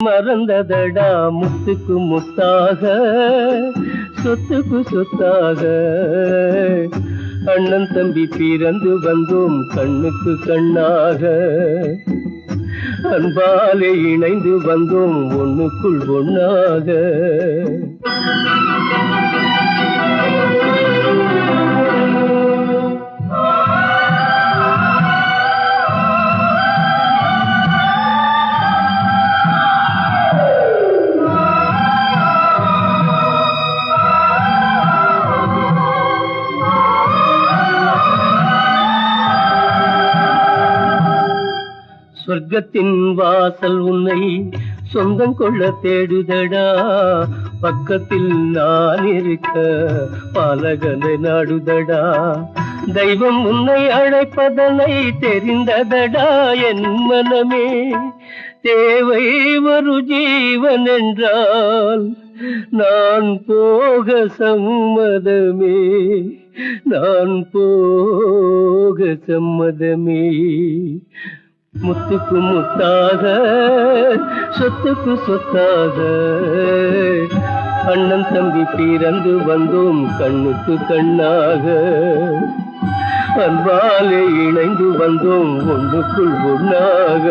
மறந்ததடா முத்துக்கு முத்தாக, சொத்துக்கு சொத்தாக. அண்ணன் தம்பி பிறந்து வந்தோம் கண்ணுக்கு கண்ணாக, அன்பாலே இணைந்து வந்தோம் ஒண்ணுக்குள் ஒண்ணாக. சொர்க்கத்தின் வாசல் உன்னை சொந்தம் கொள்ள தேடுதடா, பக்கத்தில் நான் இருக்க பாலகனை நாடுதடா. தெய்வம் உன்னை அழைப்பதனை தெரிந்ததடா என் மனமே. தேவை ஒரு ஜீவன் என்றால் நான் போக சம்மதமே, நான் போக சம்மதமே. முத்துக்கு முத்தாக, சொத்துக்கு சொத்தாக. அண்ணன் தம்பி பிறந்து வந்தோம் கண்ணுக்கு கண்ணாக, அன்பாலே இணைந்து வந்தோம் ஒன்றுக்குள் ஒண்ணாக.